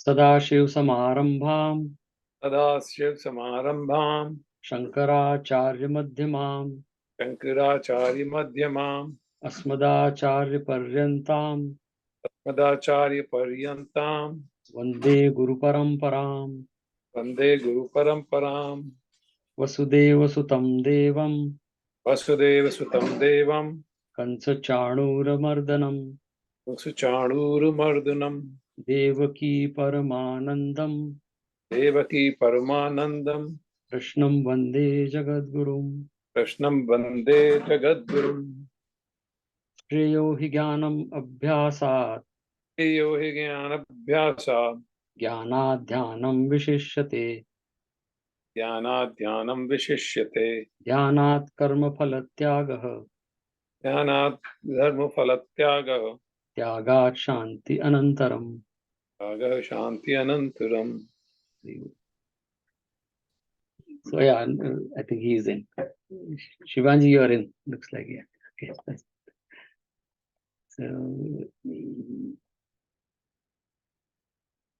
सदाशिव समारंभाम सदाशिव समारंभाम शंकराचार्य मध्यमाम शंकराचार्य मध्यमाम अस्मदाचार्य पर्यंताम मदाचार्य पर्यंताम वंदे गुरु परंपराम। वंदे गुरु परंपराम। वसुदेव सुतं देवम वसुदेव सुतं देवम कंस चाणूरमर्दनम सुचाणूरमर्दनम देवकी परमानंदम देवकी परमानंदम कृष्णं वंदे जगद्गुरुम। कृष्णं वंदे जगद्गुरुम। श्रेयो हि ज्ञानम अभ्यासात् यो हि ज्ञानाभ्यासात् ज्ञानात् ध्यानं विशिष्यते ध्यानात् ध्यानं विशिष्यते ध्यानात् कर्मफल त्यागः ध्यानात् धर्मफलत्यागः त्यागात् शांति अनंतरम। त्यागः शान्ति अनन्तरम्। So yeah, I think he is in. Shivanji, you are in. Looks like yeah. Okay.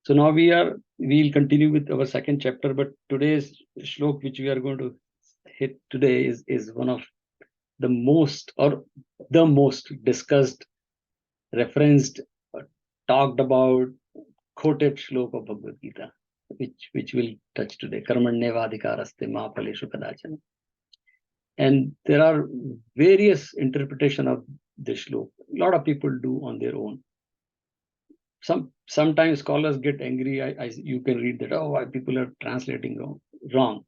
So now we'll continue with our second chapter, but today's shlok which we are going to hit today is one of the most discussed, referenced, talked about, quoted shlok of Bhagavad Gita, which we'll touch today. Karmanyevadhikaraste ma phaleshu kadachana. And there are various interpretation of this shlok. A lot of people do on their own. Sometimes scholars get angry. You can read that, oh, why people are translating wrong.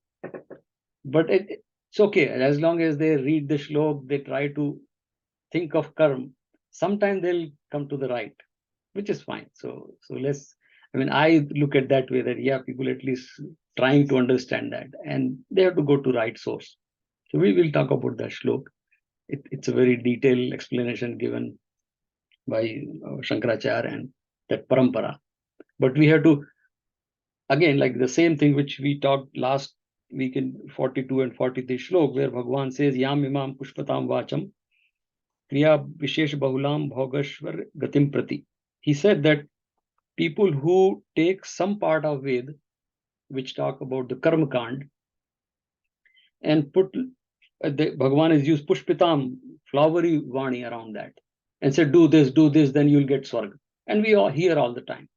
But it's okay as long as they read the shlok, they try to think of karma. Sometimes they'll come to the right, which is fine. So I look at that way that yeah, people at least trying to understand that, and they have to go to right source. So we will talk about that shlok. It's a very detailed explanation given by Shankaracharya and that parampara. But we have to, again, like the same thing which we talked last week in 42 and 43 shlok, where Bhagavan says, Yam imam pushpatam vacham kriya vishesh bahulam bhogashvar gatim prati. He said that people who take some part of Ved, which talk about the Karma Kand, and put, Bhagavan is used pushpitam, flowery vani around that, and said, do this, then you'll get swarga. And we all hear all the time.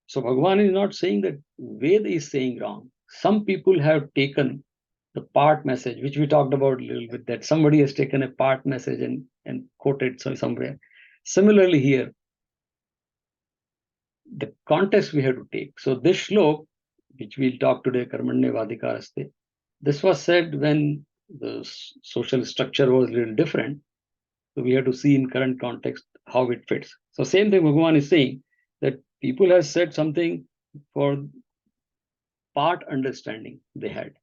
So Bhagavan is not saying that Veda is saying wrong. Some people have taken the part message, which we talked about a little bit, that somebody has taken a part message and quoted somewhere. Similarly here, the context we have to take. So this shlok, which we'll talk today, Karmanyevadhikaraste, this was said when the social structure was a little different. So we have to see in current context how it fits. So same thing Bhagavan is saying, that people have said something for part understanding they had,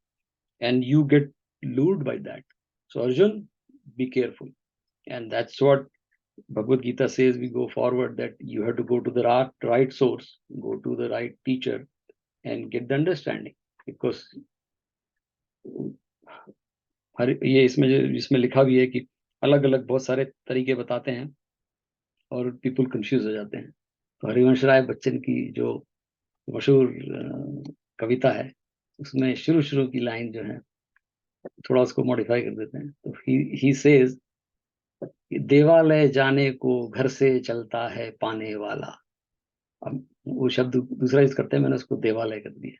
and you get lured by that. So Arjun, be careful. And that's what Bhagavad Gita says. We go forward that you have to go to the right source, go to the right teacher, and get the understanding. Because ये इसमें लिखा भी है कि अलग अलग बहुत सारे तरीके बताते हैं और पीपल कंफ्यूज हो जाते हैं. तो हरिवंश राय बच्चन की जो मशहूर कविता है, उसमें शुरू की लाइन जो है थोड़ा उसको मॉडिफाई कर देते हैं. तो ही सेज, देवालय जाने को घर से चलता है पाने वाला. अब वो शब्द दूसरा यूज करते हैं, मैंने उसको देवालय कर दिया.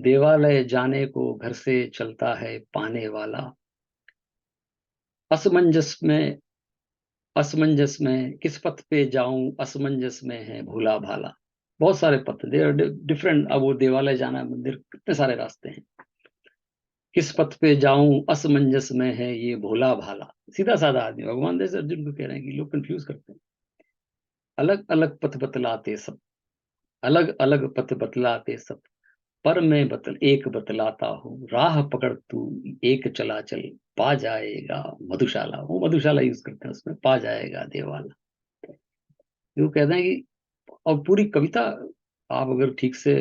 देवालय जाने को घर से चलता है पाने वाला, असमंजस में किस पथ पे जाऊं, असमंजस में है भूला भाला. बहुत सारे पथ, दे आर डिफरेंट. अब वो देवालय जाना मंदिर, कितने सारे रास्ते हैं. किस पथ पे जाऊं, असमंजस में है ये भोला भाला. सीधा साधा आदमी. भगवान जैसे अर्जुन को कह रहे हैं कि लोग कंफ्यूज करते हैं. अलग अलग पथ बतलाते सब, अलग अलग पथ बतलाते सब, पर मैं एक बतलाता हूँ, राह पकड़ तू एक चला चल, पा जाएगा मधुशाला. वो मधुशाला यूज करते हैं उसमें, पा जाएगा देवाला. वो कहते हैं कि, और पूरी कविता आप अगर ठीक से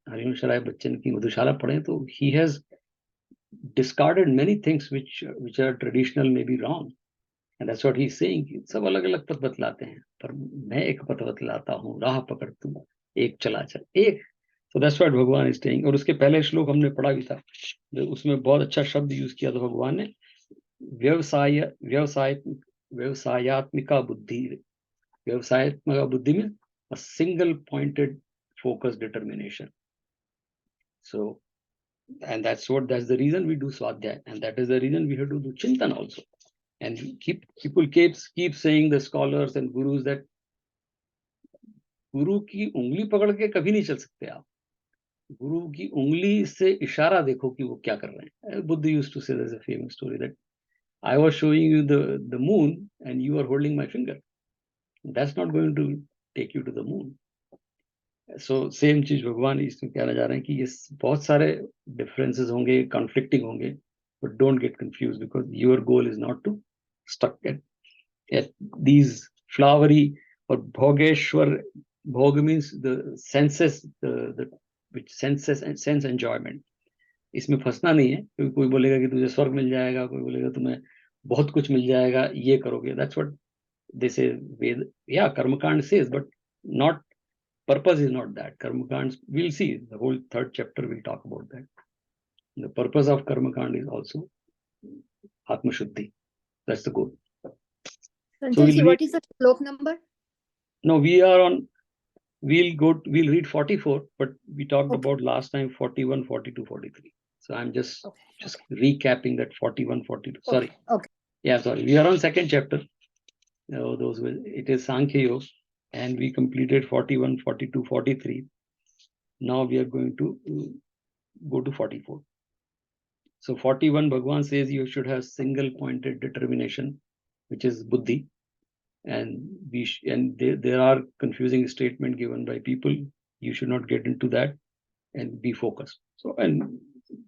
हरिवंश राय बच्चन की मधुशाला पढ़ें तो he has discarded many things which are traditional, maybe wrong, and that's what he's saying. सब अलग अलग पथ बतलाते हैं, पर मैं एक पथ बतलाता हूँ, राह पकड़ तू एक चला चल एक। So that's what भगवान is saying। और उसके पहले श्लोक हमने पढ़ा भी था, उसमें बहुत अच्छा शब्द यूज किया था भगवान ने, व्यवसायात्मिका बुद्धि। व्यवसायात्मिका बुद्धि में a single pointed focus determination। So, and that's the reason we do swadhyay, and that is the reason we have to do chintan also। And people keep saying, the scholars and gurus, that गुरु की उंगली पकड़ के कभी नहीं चल सकते आप, गुरु की उंगली से इशारा देखो कि वो क्या कर रहे हैं। Buddha used to say, there's a famous story that I was showing you the moon and you are holding my finger, that's not going to take you to the moon। So same चीज भगवान इसमें कहना जा रहे हैं कि ये बहुत सारे डिफरेंसेस होंगे, कॉन्फ्लिक्टिंग होंगे, but don't get confused, because your goal is not to stuck at these flowery or bhogeshwar। Bhog means the senses, the which senses and sense enjoyment। इसमें फंसना नहीं है, क्योंकि कोई बोलेगा कि तुझे स्वर्ग मिल जाएगा, कोई बोलेगा तुम्हें बहुत कुछ मिल जाएगा, ये करोगे। That's what they say, Ved, yeah, Karma-kand says, but not, purpose is not that। Karma-kand, we'll see, the whole 3rd chapter will talk about that। The purpose of Karma-kand is also Atma Shuddhi, that's the goal। So Sanjay ji, what is the shlok number? No, we'll read 44, but we talked about last time 41, 42, 43। So I'm just recapping that 41, 42, sorry। Okay. Yeah, sorry, we are on 2nd chapter। It is Sankhya Yoga, and we completed 41, 42, 43। Now we are going to go to 44। So 41, Bhagwan says you should have single pointed determination, which is buddhi। And there are confusing statement given by people, you should not get into that, and be focused। So, and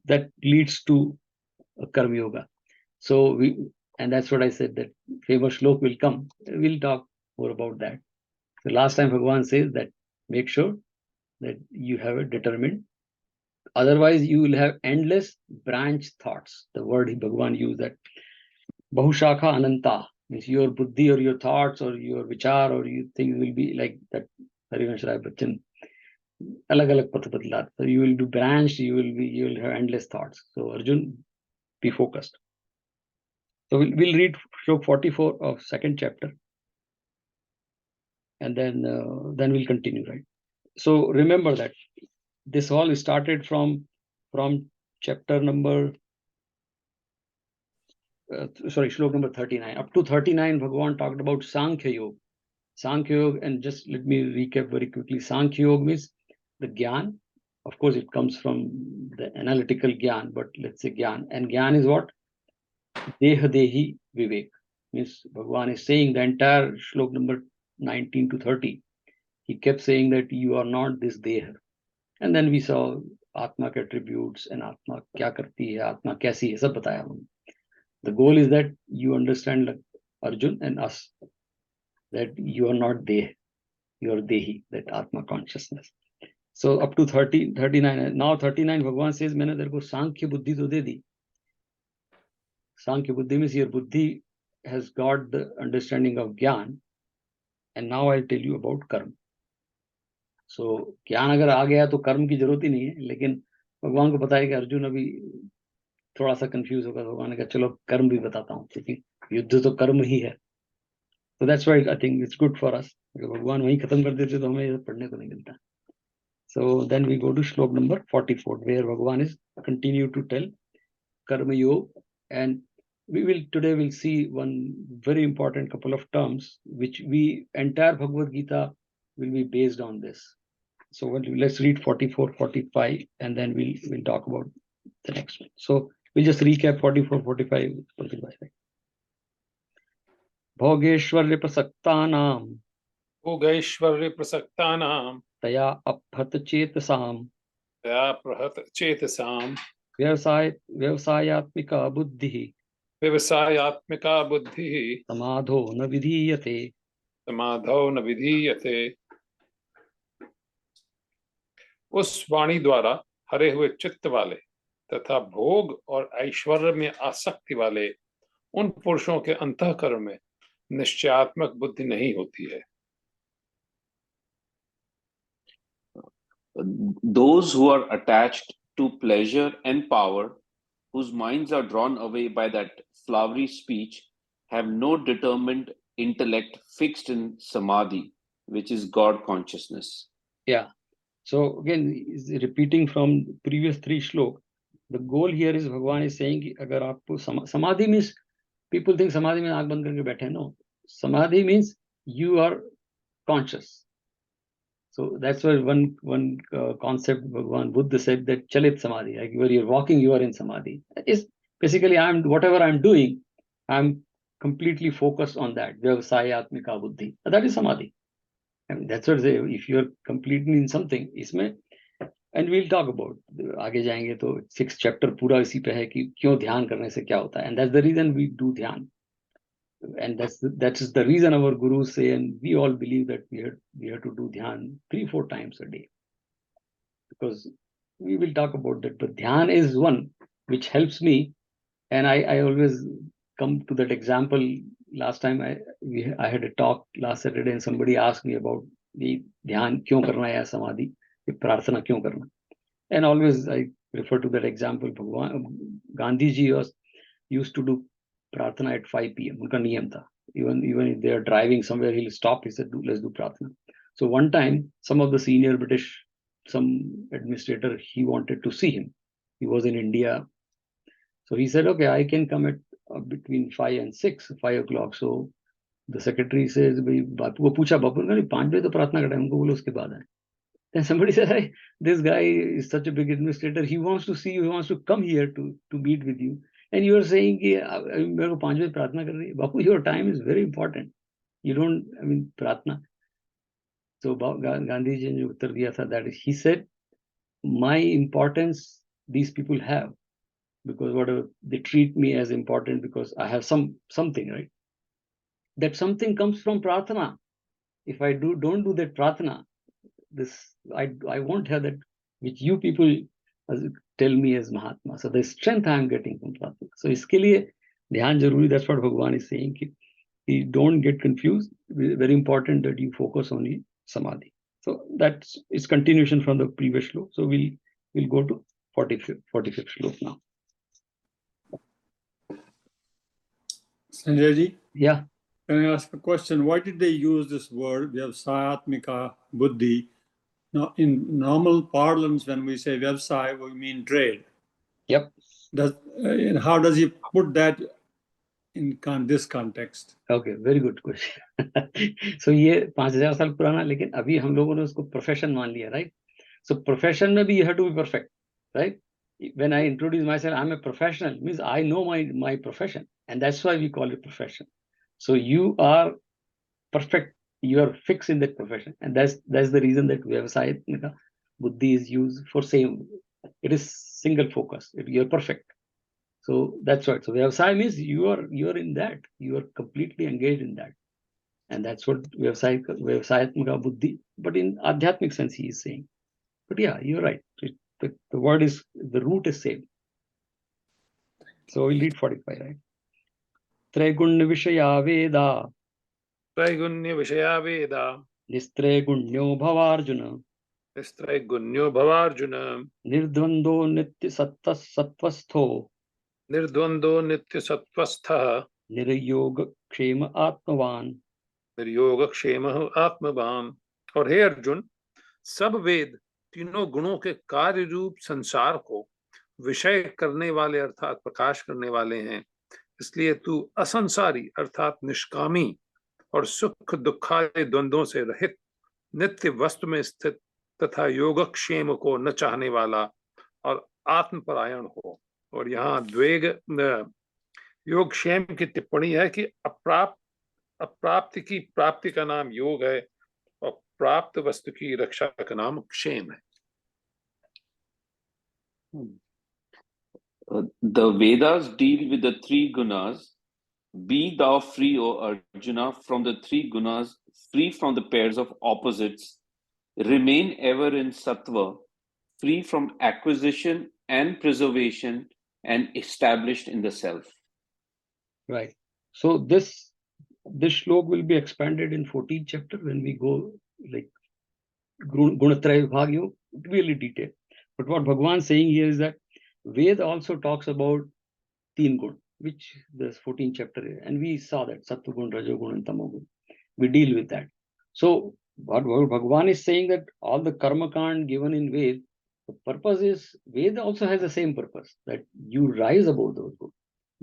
that leads to a Karma Yoga। So and that's what I said, that famous shlok will come, we'll talk more about that। The last time Bhagwan says that make sure that you have a determined, otherwise you will have endless branch thoughts। The word Bhagwan used, that Bahushakha Ananta, means your buddhi or your thoughts or your vichar or your things will be like that Harivansh Rai Bachchan, alag path badla। So you will be branched, you will have endless thoughts। So Arjun, be focused। So we'll read Shlok 44 of 2nd chapter, and then we'll continue, right? So remember that this all started from chapter number Shlok number 39 up to 39. Bhagavan talked about Sankhya Yoga। Sankhya Yoga, and just let me recap very quickly. Sankhya Yoga means the Gyan. Of course, it comes from the analytical Gyan, but let's say Gyan. And Gyan is what? Deha Dehi Vivek. Means Bhagavan is saying the entire Shlok number 19 to 30. He kept saying that you are not this Deha। And then we saw Atma attributes and Atma kya karti hai, Atma kaisi hai, sab bataya humne। The goal is that you understand, like Arjun and us, that you are not Deh, you are Dehi, that Atma consciousness। So up to 30, 39, now 39, Bhagavan says, मैंने तेरे को सांख्य बुद्धि तो दे दी। Sankhya buddhi means your buddhi has got the understanding of Gyan, and now I'll tell you about Karma। So ज्ञान अगर आ गया तो कर्म की जरूरत ही नहीं है, लेकिन भगवान को पता है कि अर्जुन अभी थोड़ा सा कंफ्यूज होगा। भगवान ने कहा चलो कर्म भी बताता हूँ, क्योंकि युद्ध तो कर्म ही है। So that's why I think it's good for us। अगर भगवान वहीं खत्म कर देते तो हमें ये पढ़ने को नहीं मिलता। So then we go to Shlok number 44, where Bhagavan is continue to tell Karma Yoga, and today we'll see one very important couple of terms, which entire Bhagavad Gita will be based on this। So let's read 44, 45, and then we'll talk about the next one। So we'll just recap 44, 45, 45. भोगेश्वर्य प्रसक्तानां भोगैश्वर्य प्रसक्तानां तया अपहत चेतसां तया प्रहत चेतसां व्यवसायात्मिका बुद्धिः व्यवसायात्मिका बुद्धिः समाधो न विधीयते। समाधौ न विधीयते। उस वाणी द्वारा हरे हुए चित्त वाले तथा भोग और ऐश्वर्य में आसक्ति वाले उन पुरुषों के अंतःकरण में निश्चयात्मक बुद्धि नहीं होती है। those who are attached to pleasure and power, whose minds are drawn away by that flowery speech, have no determined intellect fixed in samadhi, which is God consciousness. Yeah. So again, is repeating from previous 3 shlok. The goal here is Bhagwan is saying कि अगर आपको samadhi means, people think samadhi means आंख बंद करके बैठे. No, samadhi means you are conscious. So that's why one concept Bhagwan Buddha said that chalit samadhi, like where you're walking, you are in samadhi. Is basically whatever I'm doing, I'm completely focused on that. Vyavasayatmika buddhi. That is samadhi. I mean, that's what they, if you're completely in something, इसमें, and we'll talk about, आगे जाएंगे तो 6th chapter पूरा इसी पे है कि क्यों ध्यान करने से क्या होता है, and that's the reason we do ध्यान, and that is the reason our gurus say, and we all believe that we have to do dhyan 3-4 times a day, because we will talk about that. But dhyan is one which helps me, and I always come to that example. Last time I had a talk last Saturday, and somebody asked me about the dhyan क्यों करना है या समाधि, प्रार्थना क्यों करना, and always I refer to that example. Bhagwan Gandhi ji used to do प्रार्थना at 5 p.m. उनका नियम था. Even if they are driving somewhere, he'll stop. He said, let's do प्रार्थना. So one time, some of the senior British, some administrator, he wanted to see him. He was in India. So he said, okay, I can come at between 5 and 6, 5 o'clock. So the secretary says, बापू को पूछा, बापू ने 5 बजे तो प्रार्थना का time, उनको बोलो उसके बाद आए. Then somebody said, hey, this guy is such a big administrator. He wants to see you. He wants to come here to meet with you. And you are saying, मेरे को 5 बजे प्रार्थना कर रही है. Bapu, your time is very important. You don't, I mean, प्रार्थना. So Gandhi ji ने उत्तर दिया था, that is, he said, my importance these people have, because whatever they treat me as important because I have something, right? That something comes from prarthana. If I don't do that prarthana, this I won't have that which you people tell me as Mahatma. So the strength I am getting from prarthana. So iske liye dhyan jaruri. That's what Bhagwan is saying. You don't get confused. Very important that you focus on samadhi. So that's its continuation from the previous shlok. So we'll go to 45th shlok now. Sanjay ji? Yeah. Can I ask a question? Why did they use this word, Vyavasayatmika Buddhi? Now, in normal parlance, when we say Vyavasay, we mean trade. Yep. How does he put that in this context? Okay, very good question. So ये 5000 साल पुराना, लेकिन अभी हम लोगों ने उसको profession मान लिया, right? So profession में भी you have to be perfect, right? When I introduce myself, I'm a professional, means I know my profession, and that's why we call it profession. So you are perfect, you are fixed in that profession, and that's the reason that Vyavasayatmika Buddhi is used for same. It is single focus. You're perfect. So that's right. So Vyavasaya means you are in that. You are completely engaged in that, and that's what Vyavasayatmika Buddhi. But in Adhyatmic sense, he is saying. But yeah, you're right. The word is, the root is same. So we'll read 45, right? Trigunya Vishaya Veda. Trigunya Vishaya Veda. Nistraigunyo Bhavarjuna. Nistraigunyo Bhavarjuna. Nirdvando Nitya Sattvastho. Nirdvando Nitya Sattvastha. Niryoga Kshema Atmavan. Niryoga Kshema Atmavan. और हे अर्जुन, सब वेद तीनों गुणों के कार्य रूप संसार को विषय करने वाले अर्थात प्रकाश करने वाले हैं. इसलिए तू असंसारी अर्थात निष्कामी और सुख दुखादि द्वंद्वों से रहित नित्य वस्तु में स्थित तथा योगक्षेम को न चाहने वाला और आत्मपरायण हो. और यहाँ द्वेग योगक्षेम की टिप्पणी है कि अप्राप्ति की प्राप्ति का नाम योग है और प्राप्त वस्तु की रक्षा का नाम क्षेम है. The Vedas deal with the 3 gunas. Be thou free, O Arjuna, from the 3 gunas, free from the pairs of opposites. Remain ever in sattva, free from acquisition and preservation, and established in the self. Right. So this shlok will be expanded in 14th chapter when we go like Gunatraya Vibhag, really detailed. But what Bhagavan is saying here is that Ved also talks about teen gun, which there's 14th chapter, and we saw that Sattva gun, Rajo gun, and Tamo gun. We deal with that. So what Bhagavan is saying that all the karma kand given in Ved, the purpose is Ved also has the same purpose, that you rise above those guns.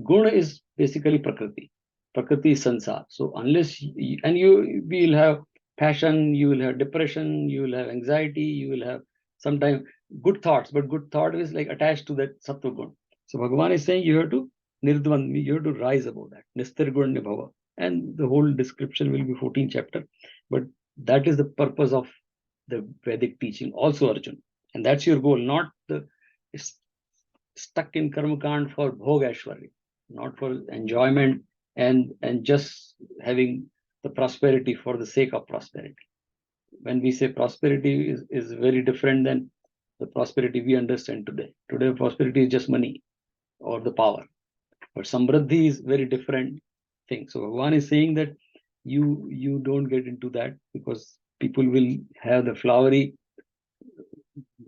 Guna is basically Prakriti. Prakriti is sansar. So unless you will have passion, you will have depression, you will have anxiety, you will have sometimes good thoughts, but good thought is like attached to that sattva gun. So Bhagavan is saying you have to nirdvan, you have to rise above that. Nistar gun nibhava. And the whole description will be 14th chapter. But that is the purpose of the Vedic teaching, also Arjuna. And that's your goal, not the stuck in karma kand for bhogashwari, not for enjoyment and just having the prosperity for the sake of prosperity. When we say prosperity is very different than the prosperity we understand today. Today prosperity is just money or the power. But samriddhi is very different thing. So one is saying that you don't get into that, because people will have the flowery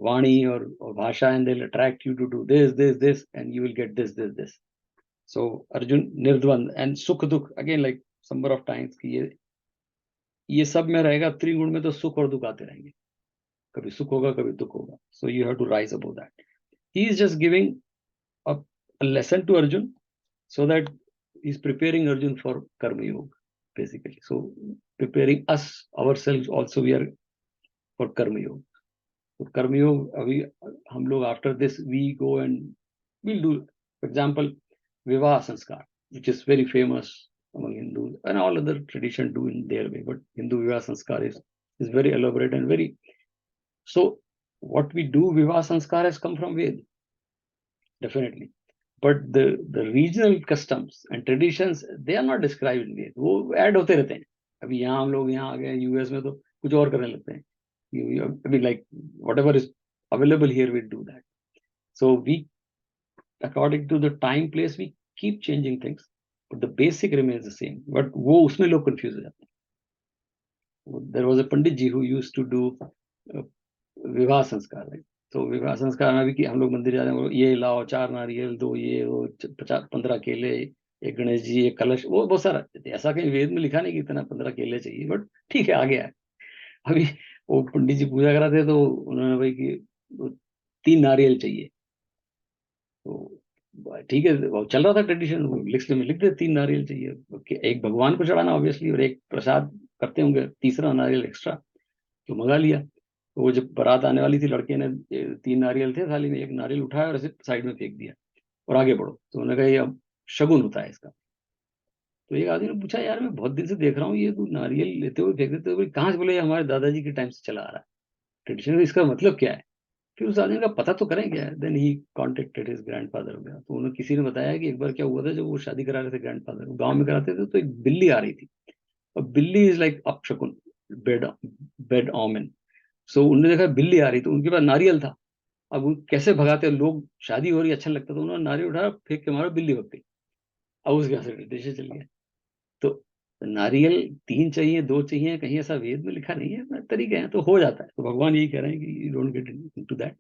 vani or bhasha, and they'll attract you to do this, and you will get this. So Arjun nirdvan and sukh dukh, again like number of times कि ये सब में रहेगा, त्रिगुण में तो सुख और दुख आते रहेंगे, कभी सुख होगा कभी दुख होगा. So you have to rise above that. He is just giving a lesson to Arjun, so that he's preparing Arjun for Karma Yoga, basically. So preparing us ourselves also, we are for Karma Yoga. So Karma Yoga, अभी हम लोग after this we go and we'll do, for example, Vivaha Sanskar, which is very famous among Hindus, and all other traditions do in their way. But Hindu Vivaha Sanskar is very elaborate and very. So what we do, Vivaha Sanskar has come from Ved, definitely. But the regional customs and traditions, they are not described in Ved. वो add होते रहते हैं. अभी यहाँ हम लोग यहाँ आ गए US में तो कुछ और करने लगते हैं. I mean, like whatever is available here, we do that. So we, according to the time, place, we keep changing things, but the basic remains the same. But वो उसमें लोग confuse हो जाते हैं. There was a Pandit ji who used to do विवाह संस्कार, right? तो विवाह संस्कार में भी कि हम लोग मंदिर जाते हैं, ये लाओ 4 नारियल दो, ये वो 50-15 केले, एक गणेश जी, एक कलश, वो बहुत सारा. ऐसा कहीं वेद में लिखा नहीं कि इतना 15 केले चाहिए, बट ठीक है, आ गया है. अभी वो पंडित जी पूजा कराते तो उन्होंने भाई कि 3 नारियल चाहिए, तो ठीक है, वो चल रहा था ट्रेडिशन, लिस्ट में लिख दे 3 नारियल चाहिए, एक भगवान को चढ़ाना ऑब्वियसली, और एक प्रसाद करते होंगे, तीसरा नारियल एक्स्ट्रा, तो मंगा लिया. तो वो जब बारात आने वाली थी, लड़के ने 3 नारियल थे थाली में, एक नारियल उठाया और ऐसे साइड में फेंक दिया और आगे बढ़ो. तो उन्होंने कहा ये अब शगुन होता है इसका. तो एक आदमी ने पूछा, यार मैं बहुत दिन से देख रहा हूँ ये तू नारियल लेते हुए फेंक देते हुए, कहाँ से? बोले ये हमारे दादाजी के टाइम से चला आ रहा है ट्रेडिशन, इसका मतलब क्या है? फिर उस आदमी का पता तो करें क्या है. Then he contacted his grandfather हो गया. तो उन्होंने किसी ने बताया कि एक बार क्या हुआ था, जब वो शादी करा रहे थे ग्रैंडफादर, गाँव में कराते थे, तो एक बिल्ली आ रही थी, और बिल्ली इज लाइक अपशकुन, बेड ऑमेन. सो उन्होंने देखा बिल्ली आ रही, तो उनके पास नारियल था. अब वो कैसे भगाते हैं लोग, शादी हो रही अच्छा लगता, तो उन्होंने नारियल उठाया, फेंक के मारा, बिल्ली भग गई. अब उसके यहाँ से ट्रेडिशन चल गया. तो नारियल 3 चाहिए, 2 चाहिए, कहीं ऐसा वेद में लिखा नहीं है, तरीके हैं, तो हो जाता है. तो भगवान यही कह रहे हैं कि you don't get into that.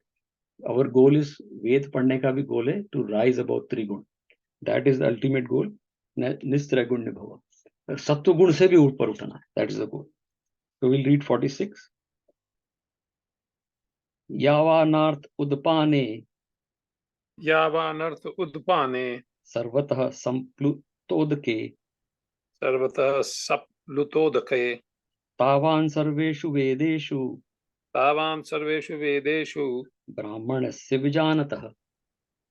Our goal is, Veda पढ़ने का भी गोल है टू राइज अबाउट त्रिगुण. That is the ultimate goal. निस्त्रगुण निभव, सत्व गुण से भी ऊपर उठना है, that is the goal. So we'll read 46. यावानार्थ उद्पाने, यावानर्थ उद्पाने, सर्वतः संप्लुतोदके, सर्वतः सप्लुतोदके, तावान् सर्वेषु वेदेषु, तावान् सर्वेषु वेदेषु, ब्राह्मणस्य विजानतः,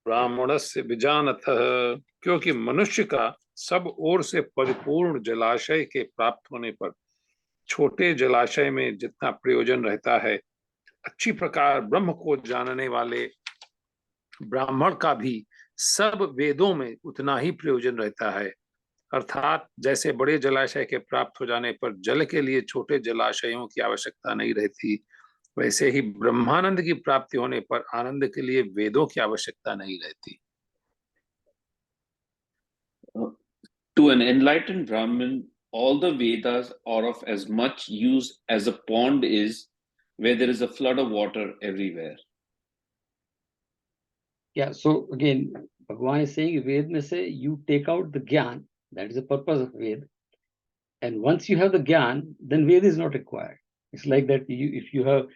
ब्राह्मणस्य विजानतः. क्योंकि मनुष्य का सब ओर से परिपूर्ण जलाशय के प्राप्त होने पर छोटे जलाशय में जितना प्रयोजन रहता है, अच्छी प्रकार ब्रह्म को जानने वाले ब्राह्मण का भी सब वेदों में उतना ही प्रयोजन रहता है. अर्थात जैसे बड़े जलाशय के प्राप्त हो जाने पर जल के लिए छोटे जलाशयों की आवश्यकता नहीं रहती, वैसे ही ब्रह्मानंद की प्राप्ति होने पर आनंद के लिए वेदों की आवश्यकता नहीं रहती. To an enlightened Brahmin, all the Vedas are of as much use as a pond is where there is a flood of water everywhere. Yeah, so again, Bhagavan is saying, Ved mein se, you take out the Gyan, that is the purpose of Ved. And once you have the Gyan, then Ved is not required. It's like that if you have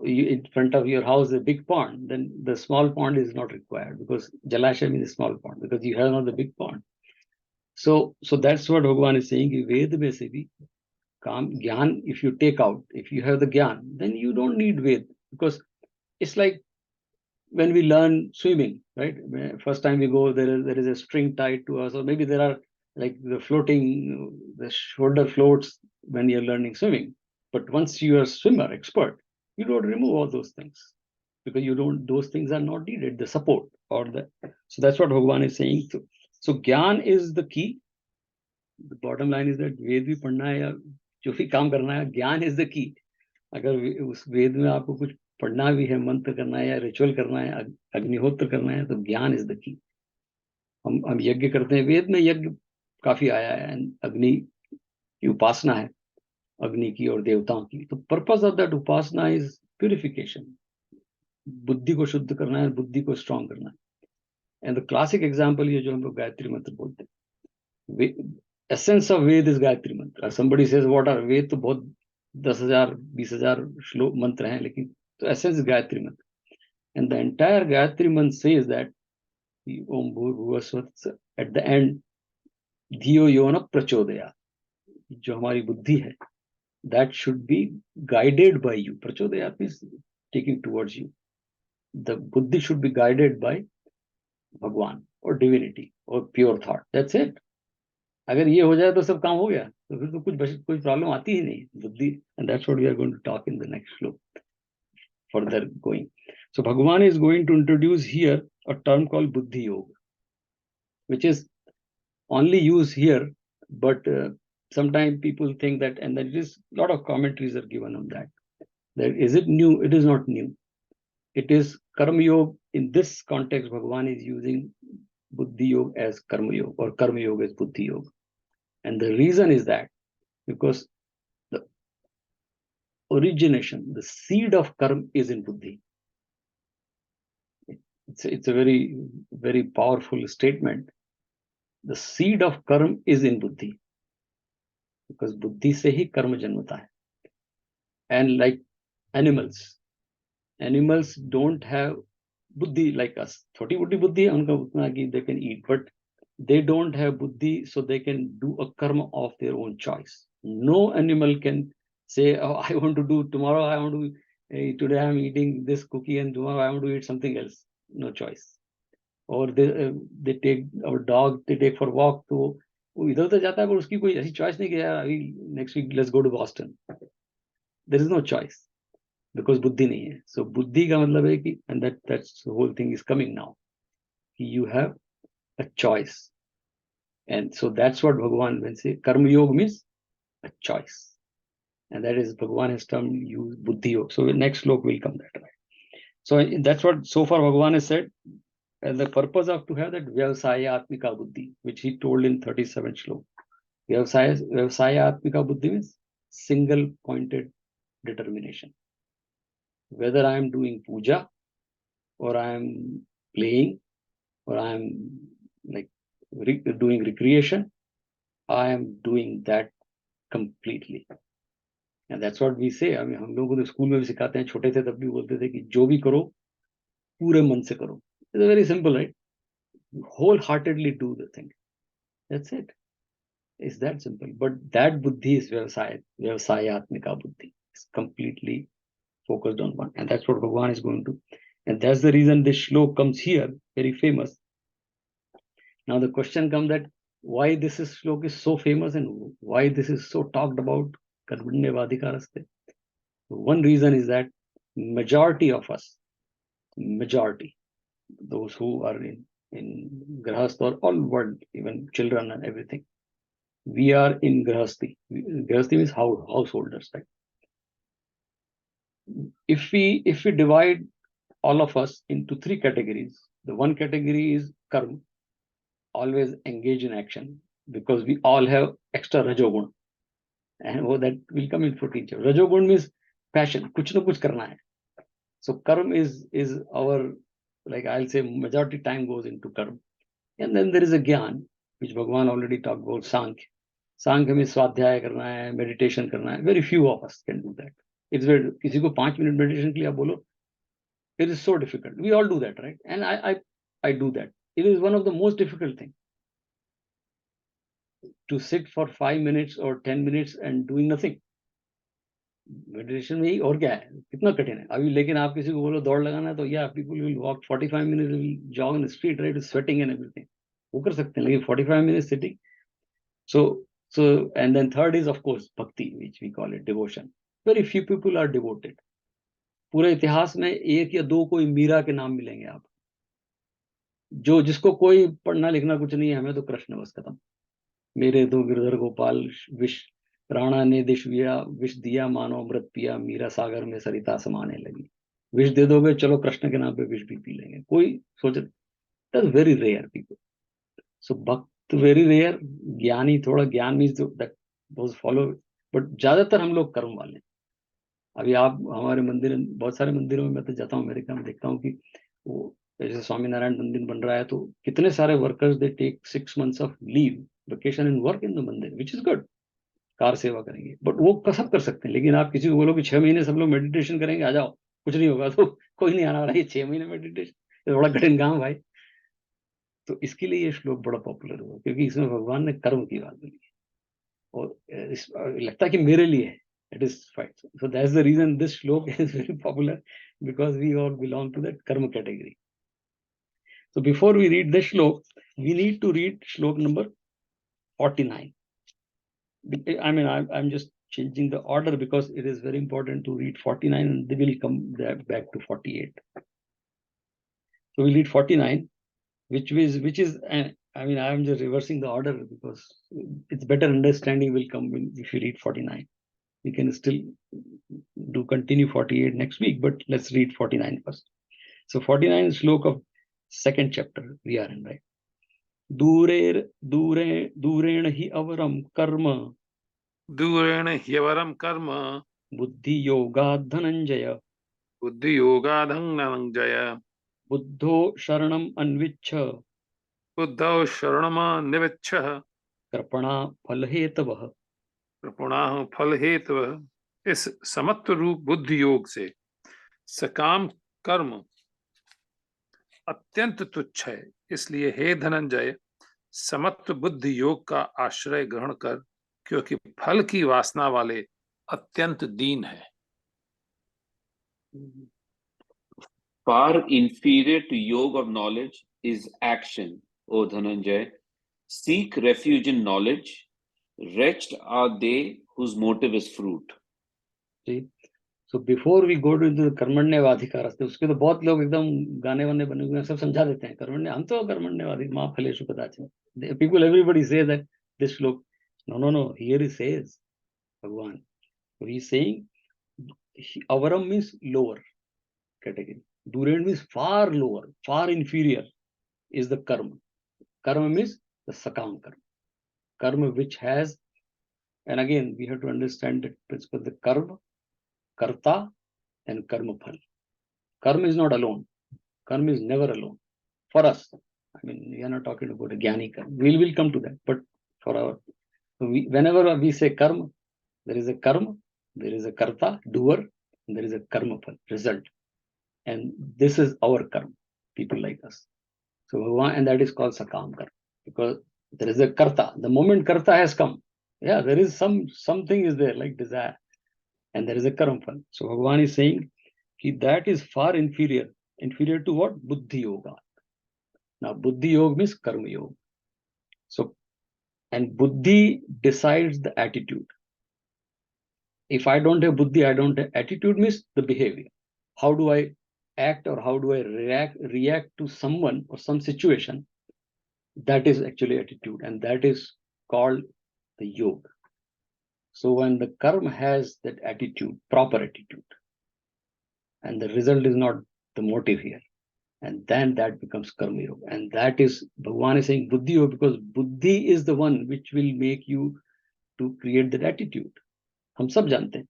in front of your house a big pond, then the small pond is not required, because Jalasha means a small pond, because you have not the big pond. So that's what Bhagavan is saying, Ved mein se bhi, Gyan, if you take out, if you have the Gyan, then you don't need Ved, because it's like when we learn swimming, right? First time we go, there is a string tied to us, or maybe there are like the shoulder floats when you're learning swimming. But once you are a swimmer, expert, you don't remove all those things, because those things are not needed, the support so that's what Bhagavan is saying. So Gyan is the key. The bottom line is that Ved bhi padhna hai ya jo bhi kaam karna hai, Gyan is the key. अगर उस वेद में आपको कुछ पढ़ना भी है, मंत्र करना है या रिचुअल करना है, अग्निहोत्र करना है, तो ज्ञान इज द की. हम यज्ञ करते हैं, वेद में यज्ञ काफी आया है, अग्नि की उपासना है, अग्नि की और देवताओं की. तो purpose of that Upasana is purification. बुद्धि को शुद्ध करना है, बुद्धि को स्ट्रांग करना है. एंड द क्लासिक एग्जाम्पल ये जो हम लोग गायत्री मंत्र बोलते हैं, essence of Veda is Gayatri mantra. somebody says what are वेद, तो बहुत 10,000 20,000 श्लोक मंत्र हैं, लेकिन तो एसेंस गायत्री मंत्र. एंड द एंटायर गायत्री मंत्र सेज दैट ओम भूर्भुवः स्वः, एट द एंड धियो यो न प्रचोदयात्. जो हमारी बुद्धि है, that should be guided by you. प्रचोदयात् means taking towards you. The बुद्धि शुड बी गाइडेड बाय भगवान और डिविनिटी और प्योर थॉट. That's it. अगर ये हो जाए तो सब काम हो गया, तो फिर तो कोई प्रॉब्लम आती ही नहीं बुद्धि. And that's what we are going to talk in the next shloka further going. So Bhagavan is going to introduce here a term called Buddhi Yoga, which is only used here, but sometimes people think that, and there is a lot of commentaries are given on that. That is it new? It is not new. It is Karma Yoga. In this context, Bhagavan is using Buddhi Yoga as Karma Yoga, or Karma Yoga as Buddhi Yoga. And the reason is that because the origination, the seed of karma is in buddhi. It's a very, very powerful statement. The seed of karma is in buddhi, because buddhi se hi karma janmata hai. And like animals don't have buddhi like us. Thoti buddhi hai unka utna ki they can eat, but they don't have buddhi, so they can do a karma of their own choice. No animal can say, oh, I want to do tomorrow, I want to today I'm eating this cookie and tomorrow I want to eat something else. No choice. Or they take our dog, they take for walk, तो वो इधर उधर जाता है, पर उसकी कोई ऐसी choice नहीं कि यार अभी next week let's go to Boston. There is no choice, because बुद्धि नहीं है. So बुद्धि का मतलब है कि, and that's the whole thing is coming now. You have a choice. And so that's what Bhagavan will say. Karma Yoga means a choice. And that is Bhagavan has termed use Buddhi Yoga. So the next slok will come that way. So that's what so far Bhagavan has said. And the purpose of to have that Vyavasaya Atmika Buddhi, which he told in 37 shlok. Vyavasaya Atmika Buddhi means single pointed determination. Whether I am doing puja, or I am playing, or I am like doing recreation, I am doing that completely. And that's what we say. I mean, हम लोगों को तो school में भी सिखाते हैं, छोटे थे तब भी बोलते थे कि जो भी करो पूरे मन से करो. It's very simple, right? Wholeheartedly do the thing. That's it. It's that simple. But that buddhi is Vyavasayatmika buddhi. It's completely focused on one. And that's what Bhagavan is going to. And that's the reason this shlok comes here, very famous. Now the question comes that why this shlok is so famous and why this is so talked about. One reason is that majority of us, those who are in grahastha or all world, even children and everything, we are in grahasti. Grahasti means householders, right? If we divide all of us into three categories, the one category is karma, always engage in action, because we all have extra rajogun. And that will come in 14 chapters. Rajogun means passion, कुछ ना कुछ करना है. So karma is our, like I'll say, majority time goes into karma. And then there is a gyan, which Bhagavan already talked about, Sankhya. Sankhya में स्वाध्याय करना है, meditation करना है. Very few of us can do that. It's very, किसी को 5 minute meditation के लिए आप बोलो, it is so difficult. We all do that, right? And I do that. It is one of the most difficult things. To sit for 5 minutes or 10 minutes and doing nothing. Meditation में ही और क्या है, कितना कठिन है अभी. लेकिन आप किसी को बोलो दौड़ लगाना है तो या people will walk 45 minutes, will jog in the street, right, sweating and everything, वो कर सकते हैं. लेकिन 45 minutes sitting. So and then third is of course bhakti, which we call it devotion. Very few people are devoted. पूरे इतिहास में एक या दो कोई मीरा के नाम मिलेंगे आप, जो जिसको कोई पढ़ना लिखना कुछ नहीं है, हमें तो कृष्ण बस खत्म. मेरे तो गिरधर गोपाल विष राणा ने विष दिया मानो अमृत पिया, मीरा सागर में सरिता समाने लगी. विष दे दोगे, चलो कृष्ण के नाम पे विष भी पी लेंगे. कोई सोच, दैट्स वेरी रेयर पीपल. सो भक्त वेरी रेयर. ज्ञानी थोड़ा, ज्ञान means that those follow, but ज्यादातर हम लोग कर्म वाले. अभी आप हमारे मंदिर, बहुत सारे मंदिरों में मैं तो जाता हूँ अमेरिका में, देखता हूँ कि वो जैसे स्वामीनारायण मंदिर बन रहा है तो कितने सारे workers they take 6 months off leave, vacation and work in the mandir, which is good. Car सेवा करेंगे, बट वो सब कर सकते हैं. लेकिन आप किसी को बोलो कि 6 महीने सब लोग मेडिटेशन करेंगे, आ जाओ, कुछ नहीं होगा, तो कोई नहीं आना रहा है. 6 महीने मेडिटेशन थोड़ा कठिन काम भाई. तो इसके लिए ये श्लोक बड़ा पॉपुलर हुआ, क्योंकि इसमें भगवान ने कर्म की बात बोली है. और लगता है कि मेरे लिए है. It is fine. So that's the reason this shlok is very popular, because we all belong to that karma category. So before we read the shlok, we need to read shlok number 49. I mean, I'm just changing the order because it is very important to read 49 and they will come back to 48. So we read 49, which is I mean, I'm just reversing the order because it's better understanding will come if you read 49. We can still continue 48 next week, but let's read 49 first. So 49 is shlok of second chapter we are in, right? Durena hi avaram karma. दूरेण ह्यवरम कर्म. Buddhi Yoga Dhananjaya. बुद्धि yoga Dhananjay. Buddho Sharanam Anvichha. बुद्धौ शरणम निविच्छः. Karpana Phalhetavah. कृपणाः फल हेतु. इस समत्व रूप बुद्धि योग से सकाम कर्म अत्यंत तुच्छ है. इसलिए हे धनंजय, समत्व बुद्धि योग का आश्रय ग्रहण कर, क्योंकि फल की वासना वाले अत्यंत दीन है. Far inferior to yoga of knowledge is action, O Dhananjay. Seek refuge in knowledge. Wretched are they whose motive is fruit. See, so before we go to the कर्मण्यवाधिकारस्ते, उसके तो बहुत लोग एकदम गाने वाने बने हुए हैं, सब समझा देते हैं कर्मण्य, हम तो कर्मण्यवादी, माँ फलेषु कदाचन. People, everybody say that this shlok. No. Here he says, Bhagavan. So he is saying, avaram means lower category. Duren means far lower, far inferior is the karma. Karma means the sakam karma. Karma which has, and again we have to understand the principle, the karma, karta and karma-phal. Karma is not alone. Karma is never alone. For us, I mean, we are not talking about a jnani karma. We will come to that. But for our, whenever we say karma, there is a karma, there is a karta, doer, and there is a karma-phal, result. And this is our karma, people like us. So, and that is called sakam karma, because there is a karta. The moment karta has come, yeah, there is something is there, like desire, and there is a karma-phal. So Bhagavan is saying that is far inferior. Inferior to what? Buddhi Yoga. Now, Buddhi Yoga means Karma Yoga. So, and Buddhi decides the attitude. If I don't have Buddhi, I don't have attitude, means the behavior. How do I act or how do I react to someone or some situation? That is actually attitude, and that is called the yoga. So when the karma has that attitude, proper attitude, and the result is not the motive here, and then that becomes karma yoga. And that is, Bhagavan is saying Buddhi Yoga, because Buddhi is the one which will make you to create that attitude. हम सब जानते हैं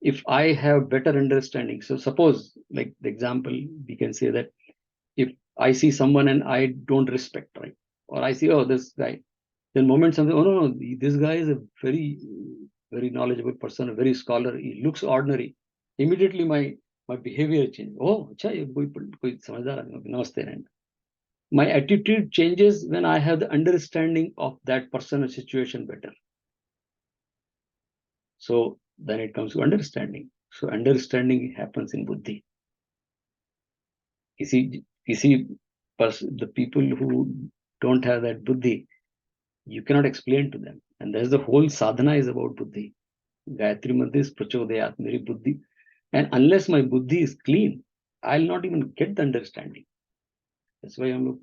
if I have better understanding, so suppose, like the example, we can say that if I see someone and I don't respect, right? Or I see, oh, this guy, then moment something, oh no, this guy is a very, very knowledgeable person, a very scholar, he looks ordinary. Immediately my behavior changes. Oh, acha, ye koi samajhdar aadmi, namaste, and my attitude changes when I have the understanding of that person or situation better. So then it comes to understanding. So understanding happens in buddhi. You see, the people who don't have that buddhi, you cannot explain to them. And there's the whole sadhana is about buddhi. Gayatri Mantra is prachodayat, meri buddhi. And unless my buddhi is clean, I'll not even get the understanding. That's why हम लोग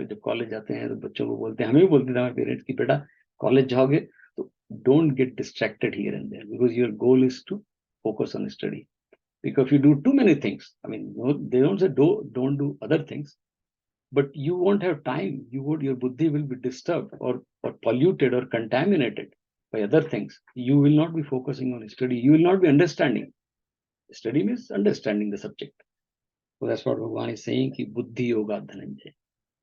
जब college जाते हैं तो बच्चों को बोलते हैं, हमें भी बोलते थे हमारे पेरेंट्स की, बेटा कॉलेज जाओगे तो don't get distracted here and there, because your goal is to focus on study. Because if you do too many things, I mean, they don't say don't do other things, but you won't have time. Your buddhi will be disturbed or polluted or contaminated by other things. You will not be focusing on study. You will not be understanding. Study means understanding the subject. So that's what Bhagavan is saying, ki Buddhi Yoga Dhananjay.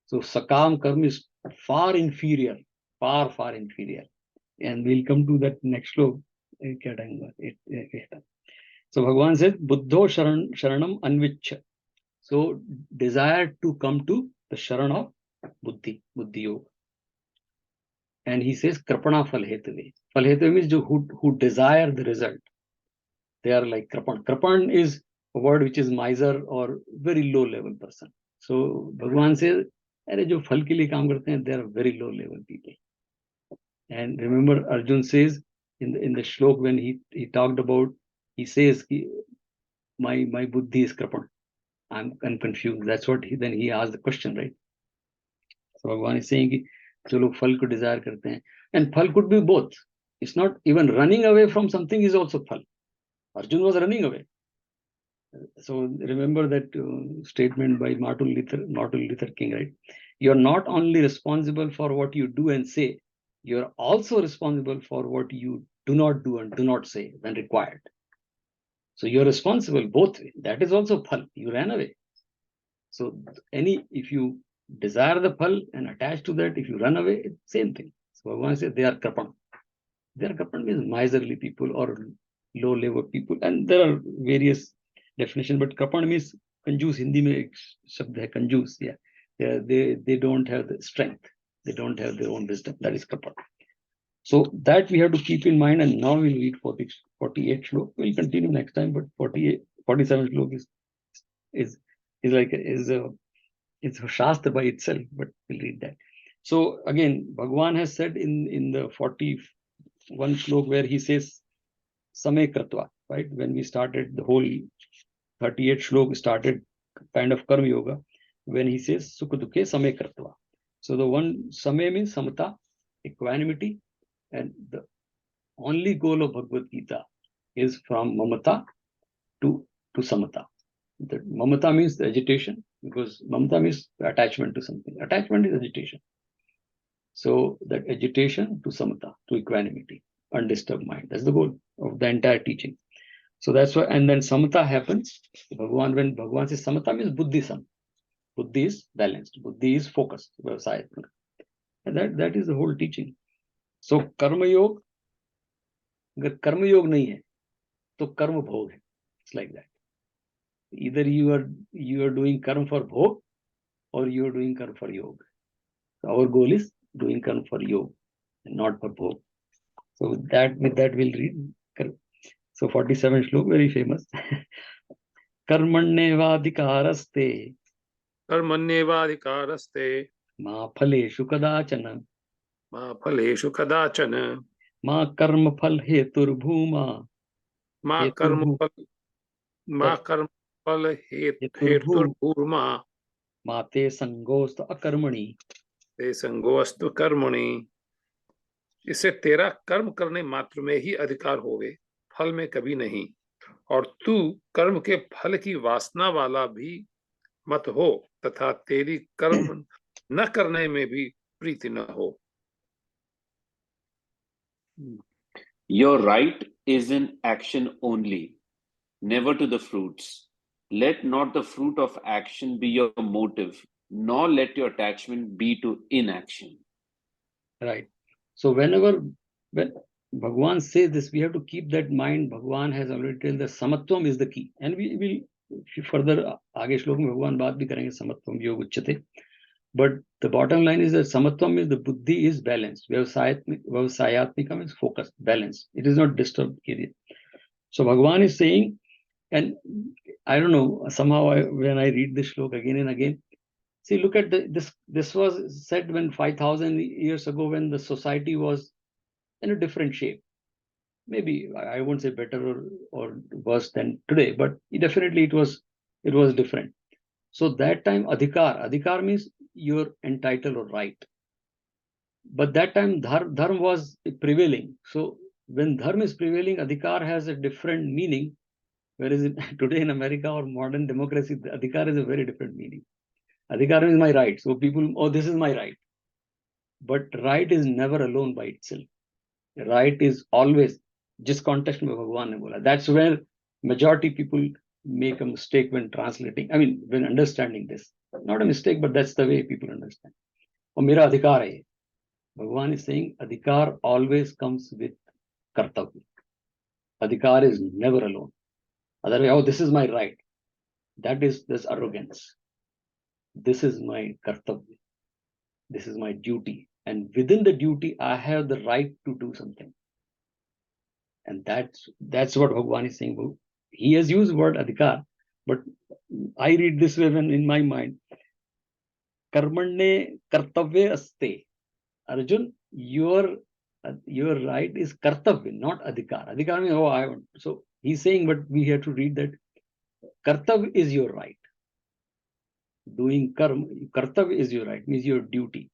So Sakam Karma is far inferior, far inferior. And we'll come to that next shlok. So Bhagavan says, Buddho Sharanam Anvichya. So desire to come to the Sharan of Buddhi Yoga. And he says, Krapana-phal hetave. Phal hetave means who desire the result. They are like Krapan. Krapan is a word which is miser or very low level person. So Bhagavan says, अरे जो फल के लिए काम करते हैं, they are very low level people. And remember, Arjuna says in the shlok when he talked about, he says, my buddhi is krapan. I'm confused. That's what then he asked the question, right? So Bhagavan is saying कि जो लोग फल को desire करते हैं, and फल could be both. It's not even running away from something is also फल. Arjuna was running away. So remember that statement by Martin Luther King, right? You're not only responsible for what you do and say, you're also responsible for what you do not do and do not say when required. So you're responsible both ways. That is also phal. You ran away. So if you desire the phal and attach to that, if you run away, it's same thing. So Bhagavan says they are krapan. They are krapan means miserly people or low level people, and there are various definition, but krapan means कंजूस. हिंदी में एक शब्द है कंजूस. Yeah, they don't have the strength, they don't have their own wisdom. That is krapan. So that we have to keep in mind. And now we'll read 48 shlok. We'll continue next time, but 47 shlok is a shastra by itself, but we'll read that. So again, Bhagavan has said in the 41 shlok where he says Samay Kratva, right? When we started the whole 38 shlok started kind of Karma Yoga, when he says Sukha Dukhe Samay Kratva. So the one Samay means Samata, equanimity, and the only goal of Bhagavad Gita is from Mamata to Samata. The Mamata means the agitation, because Mamata means attachment to something. Attachment is agitation. So that agitation to Samata, to equanimity, undisturbed mind. That's the goal of the entire teaching. So that's why, and then Samata happens. When Bhagavan says Samata means Buddhi Sam. Buddhi is balanced. Buddhi is focused. And that is the whole teaching. So Karma Yoga, अगर कर्म योग नहीं है तो कर्म भोग है. It's like that. Either you are doing karma for bhog or you are doing karma for yoga. So our goal is doing karma for yoga and not for bhog. So with that we'll read. So 47 shlok, very famous. Karmanyevadhikaraste ma phaleshu kadachana ma karma phal hetur bhuma माते संगोस्त अकर्मणि ते संगोस्तु कर्मणि. इसे तेरा कर्म करने मात्र में ही अधिकार होवे, फल में कभी नहीं. और तू कर्म के फल की वासना वाला भी मत हो, तथा तेरी कर्म न करने में भी प्रीति न हो. Your right is in action only. never to the fruits. Let not the fruit of action be your motive, nor let your attachment be to inaction. Right. So when Bhagwan says this, we have to keep that in mind. Bhagwan has already told that samatvam is the key. And we will further, आगे श्लोक में भगवान बात भी करेंगे samatvam योग उच्यते. But the bottom line is that samatvam is the buddhi is balanced. Vyavasayatmika means focus, balance. It is not disturbed. So Bhagwan is saying, and I don't know, somehow when I read this shloka again and again, see, look at this was said when 5,000 years ago, when the society was in a different shape. Maybe I won't say better or worse than today, but definitely it was different. So that time adhikar means you're entitled or right. But that time dharma was prevailing. So when dharma is prevailing, adhikar has a different meaning. Whereas today in America or modern democracy, adhikar is a very different meaning. Adhikar is my right. So people, oh, this is my right. But right is never alone by itself. Right is always, जिस context में भगवान ने बोला. That's where majority people make a mistake when translating. I mean, when understanding this. Not a mistake, but that's the way people understand. और मेरा अधिकार है. Bhagwan is saying adhikar always comes with kartavya. Adhikar is never alone. Otherwise, oh, this is my right. This arrogance. This is my kartavya. This is my duty. And within the duty, I have the right to do something. And that's what Bhagwan is saying. He has used the word adhikar, but I read this way when in my mind. Karmane kartavya aste. Arjun, your right is kartavya, not adhikar. Adhikar means, oh, I want. So he's saying, but we have to read that kartavya is your right. Doing karma, kartavya is your right, means your duty.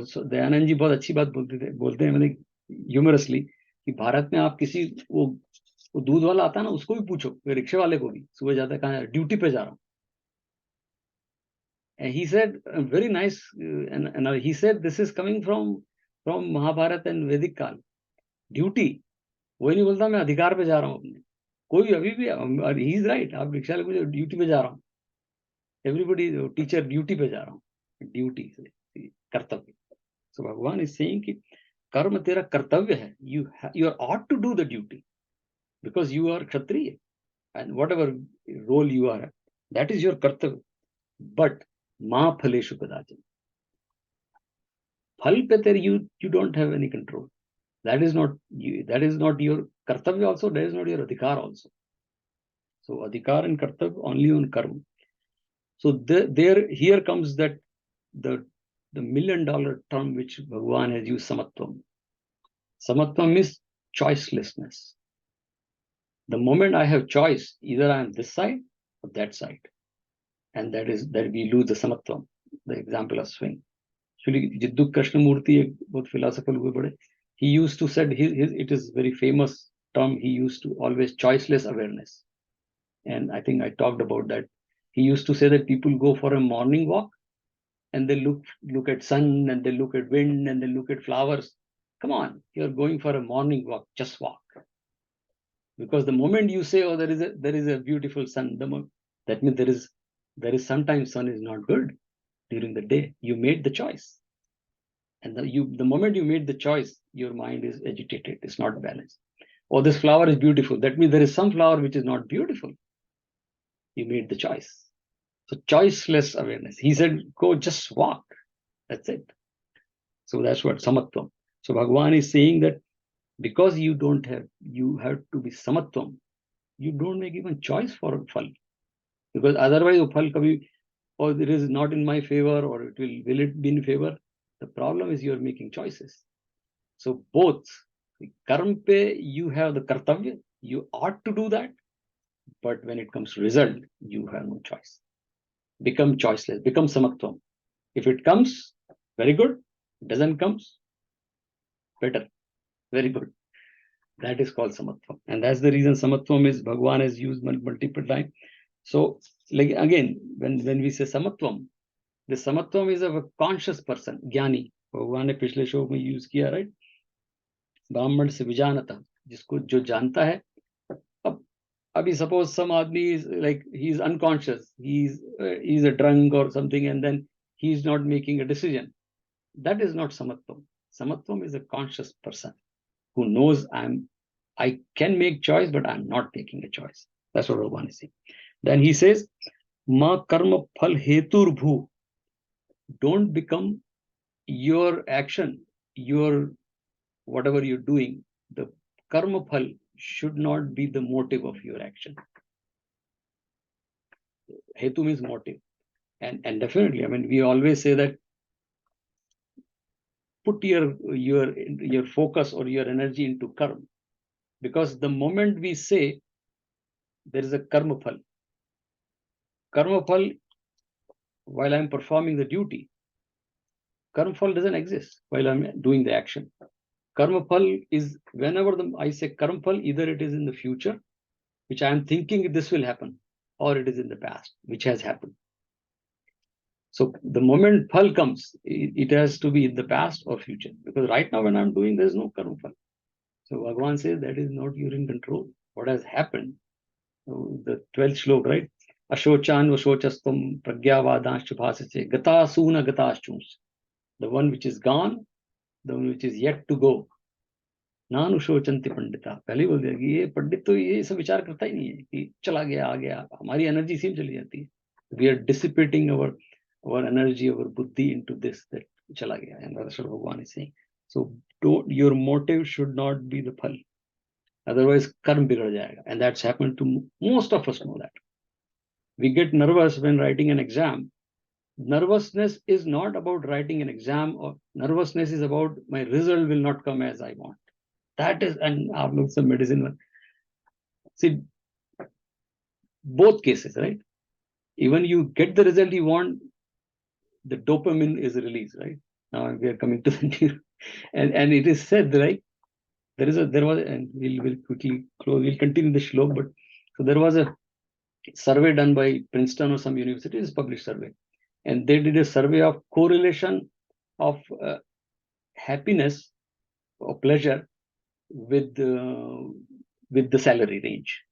So Dayanand ji बहुत अच्छी बात बोलते हैं मतलब humorously कि भारत में आप किसी वो दूध वाला आता है ना, उसको भी पूछो, रिक्शे वाले को भी, सुबह जाता है कहाँ ड्यूटी पे जा रहा हूँ. And he said very nice, and he said this is coming from Mahabharata and Vedic काल. ड्यूटी वही नहीं बोलता मैं अधिकार पे जा रहा हूँ अपने. कोई अभी भी he is right. आप रिक्शा वाले को ड्यूटी पे जा रहा हूँ. Everybody टीचर ड्यूटी पे जा रहा हूँ. ड्यूटी कर्तव्य. So Bhagwan is saying कि कर्म तेरा कर्तव्य है. You are ought to do the duty because you are kshatriya and whatever role you are, that is your कर्तव्य. But ma phaleshu kadachan. Phal pe tere you don't have any control. That is not you. That is not your कर्तव्य also. That is not your adhikar also. So adhikar and कर्तव्य only on karma. So here comes that the $1 million term which Bhagwan has used, samatvam. Samatvam is choicelessness. The moment I have choice, either I am this side or that side. And that we lose the samatvam, the example of swing. Actually, Jiddu Krishnamurti, both philosopher, he used to said, it is very famous term, he used to always choiceless awareness. And I think I talked about that. He used to say that people go for a morning walk and they look at sun and they look at wind and they look at flowers. Come on, you're going for a morning walk, just walk. Because the moment you say, oh, there is a beautiful sun, that means there is sometimes sun is not good during the day. You made the choice. And the moment you made the choice, your mind is agitated, it's not balanced. Oh, this flower is beautiful. That means there is some flower which is not beautiful. You made the choice. So choiceless awareness. He said, go just walk. That's it. So that's what samatvam. So Bhagwan is saying that because you have to be samatvam. You don't make even choice for phal. Because otherwise, phal kabhi, or it is not in my favor, or will it be in favor? The problem is you're making choices. So both, karma pe you have the kartavya, you ought to do that. But when it comes to result, you have no choice. Become choiceless, become samatvam. If it comes, very good. Doesn't comes, better, very good. That is called samatvam. And that's the reason samatvam is Bhagwan has used multiple times. So like again, when we say samatvam, the samatvam is of a conscious person, ज्ञानी. भगवान ने पिछले श्लोक में use किया, right? ब्राह्मण से विजानता, जिसको जो जानता है. अब Abhi suppose some admi is like he's unconscious, he's a drunk or something, and then he's not making a decision. That is not samatvam. Samatvam is a conscious person who knows I can make choice, but I'm not making a choice. That's what Bhagavan is saying. Then he says, Ma karma phal hetur bhu. Don't become your action, your whatever you're doing, the karma phal should not be the motive of your action. Hetu means motive. And definitely, I mean, we always say that put your focus or your energy into karma. Because the moment we say there is a karma-phal, while I'm performing the duty, karma-phal doesn't exist while I'm doing the action. Karma-phal is whenever I say karma-phal, either it is in the future, which I am thinking this will happen, or it is in the past, which has happened. So the moment phal comes, it has to be in the past or future. Because right now when I'm doing, there's no karma-phal. So Bhagavan says that is not you're in control. What has happened? The 12th shlok, right? Ashochan vashochastam pragyavadansh bhasase gata suna gataschums. The one which is gone, the one which is yet to go. नानु शोचंति पंडिता. पहले बोल दिया कि ये पंडित तो ये सब विचार करता ही नहीं है कि चला गया आ गया, हमारी एनर्जी इसी में चली जाती है. We are dissipating our energy, our buddhi into this, that chala gaya. And that's what Bhagavan is saying. So your motive should not be the phal. Otherwise, karma bigad jayega. And that's happened to most of us know that. We get nervous when writing an exam. Nervousness is not about writing an exam, or nervousness is about my result will not come as I want. That is, and I've looked some medicine. See, both cases, right? Even you get the result you want, the dopamine is released, right? Now we are coming to the new, and it is said, right? There was, and we'll quickly close. We'll continue the shlok, but so there was a survey done by Princeton or some university. It's a published survey, and they did a survey of correlation of happiness or pleasure with the salary range,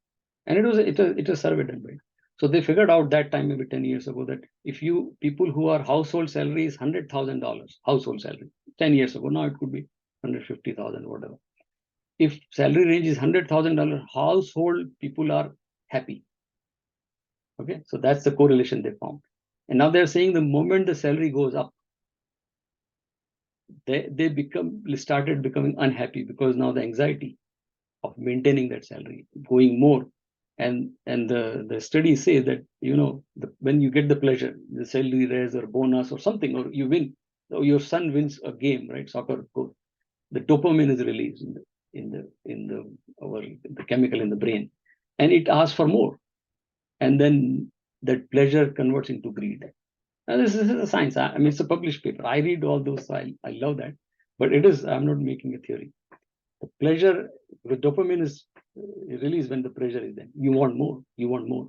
and it was survey done by. So they figured out that time, maybe 10 years ago, that if you people who are household salary is $100,000 household salary 10 years ago, now it could be 150,000, whatever. If salary range is $100,000, household people are happy. Okay, so that's the correlation they found. And now they're saying the moment the salary goes up, they started becoming unhappy, because now the anxiety of maintaining that salary, going more. And the studies say that, when you get the pleasure, the salary raise or bonus or something, or you win, or your son wins a game, right? Soccer, the dopamine is released in the chemical in the brain, and it asks for more, and then that pleasure converts into greed. Now, this is a science. I mean, it's a published paper. I read all those. So I love that, but I'm not making a theory. The pleasure, the dopamine is released when the pleasure is there. You want more. You want more.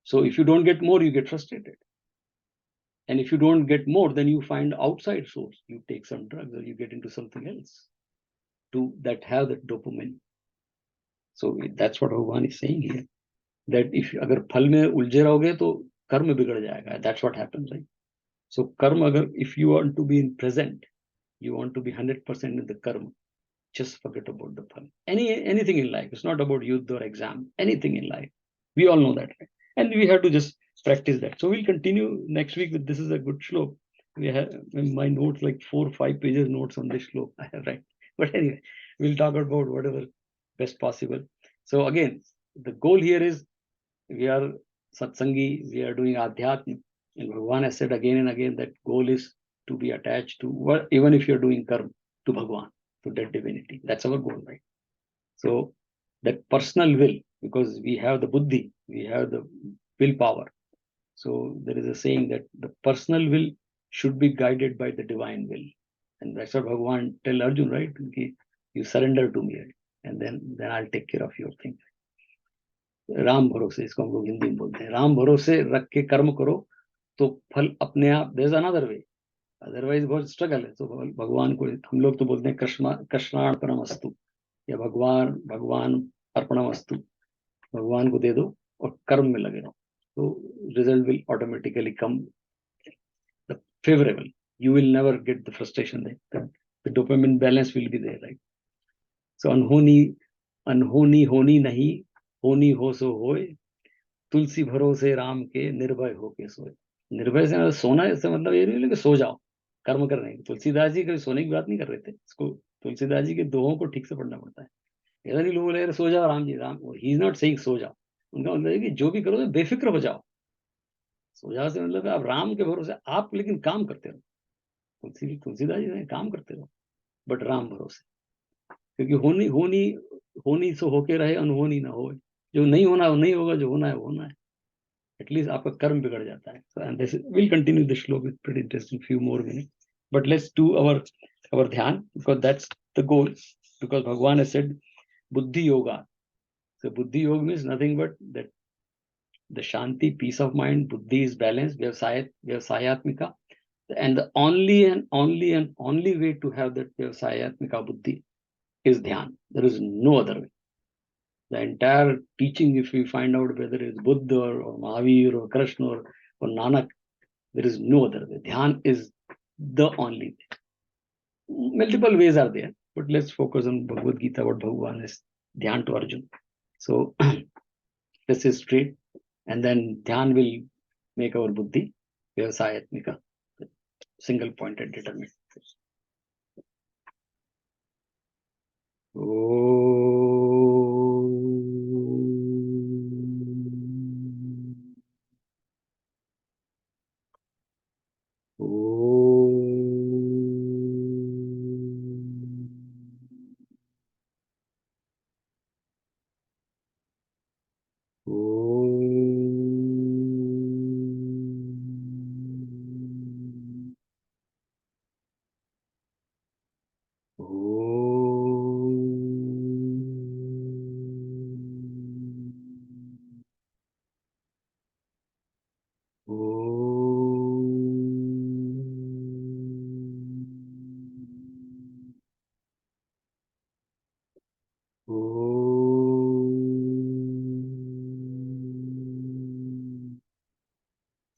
So if you don't get more, you get frustrated. And if you don't get more, then you find outside source. You take some drugs, or you get into something else that have that dopamine. So that's what Bhagavan is saying here. That if agar phal mein ulje rahoge, to karma bigad jayega. That's what happens, right? So karma, if you want to be in present, you want to be 100% in the karma, just forget about the phal. Anything in life. It's not about youth or exam. Anything in life. We all know that, right? And we have to just practice that. So we'll continue next week with, this is a good shlok. We have in my notes like 4 or 5 pages notes on this shlok I have read. But anyway, we'll talk about whatever best possible. So again, the goal here is, we are satsangi, we are doing adhyatma, and Bhagavan has said again and again that goal is to be attached to, even if you're doing karma, to Bhagavan, to that divinity. That's our goal, right? So that personal will, because we have the buddhi, we have the willpower. So there is a saying that the personal will should be guided by the divine will. And that's what Bhagavan tell Arjuna, right? You surrender to me, right? And then I'll take care of your things. Ram भरोसे, इसको हम लोग हिंदी में बोलते हैं, राम भरोसे रख के कर्म करो तो फल अपने आप. There is another way, otherwise बहुत स्ट्रगल है. तो भगवान को हम लोग तो बोलते हैं कृष्णार्पणमस्तु, या भगवान अर्पणमस्तु. भगवान को दे दो और कर्म में लगे रहो, तो result will automatically come favorable. You will never get the frustration there. The dopamine balance will be there, right? So अनहोनी होनी नहीं, होनी हो सो होए, तुलसी भरोसे राम के, निर्भय हो के सोए. निर्भय से मतलब सोना, इससे मतलब ये नहीं कि सो जाओ कर्म करने की. तुलसीदास जी कभी सोने की बात नहीं कर रहे थे. इसको तुलसीदास जी के दोहों को ठीक से पढ़ना पड़ता है. ऐसा नहीं लोग बोले सो जाओ राम जी, राम ही इज नॉट सेइंग सो जाओ. उनका मतलब है कि जो भी करो तो बेफिक्र हो जाओ. सो जाओ से मतलब आप राम के भरोसे, आप लेकिन काम करते रहो. तुलसीदास जी काम करते रहो बट राम भरोसे, क्योंकि होनी होनी होनी सो होके रहे, अनहोनी ना हो. जो नहीं होना वो नहीं होगा, जो होना है वो होना है. एटलीस्ट आपका कर्म बिगड़ जाता है. So, and this will continue the shloka with pretty interesting few more minutes, but let's do our dhyan, because that's the goal, because Bhagavan has said Buddhi Yoga. So Buddhi Yoga means nothing but that the Shanti, peace of mind, Buddhi is balance, Vyavasayatmika. And the only way to have that Vyavasayatmika Buddhi is dhyan. There is no other way. The entire teaching, if we find out whether it's Buddha or Mahavir or Krishna or Nanak, there is no other way. Dhyan is the only way. Multiple ways are there, but let's focus on Bhagavad Gita, what Bhagavan is dhyan to Arjuna. So this is straight, and then dhyan will make our buddhi Vyavasayatmika, single pointed determined.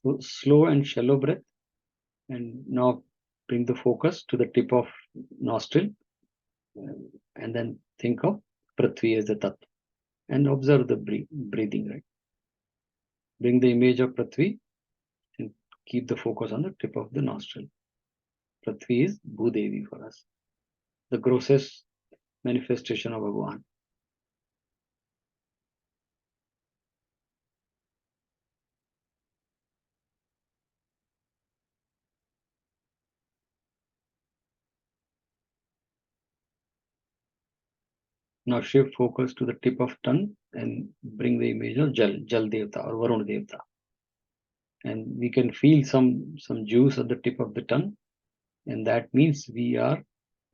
So slow and shallow breath, and now bring the focus to the tip of nostril, and then think of Prithvi as the tattva, and observe the breathing, right? Bring the image of Prithvi and keep the focus on the tip of the nostril. Prithvi is Bhudevi for us, the grossest manifestation of Bhagavan. Now shift focus to the tip of tongue and bring the image of Jal Devta or Varun Devta. And we can feel some juice at the tip of the tongue, and that means we are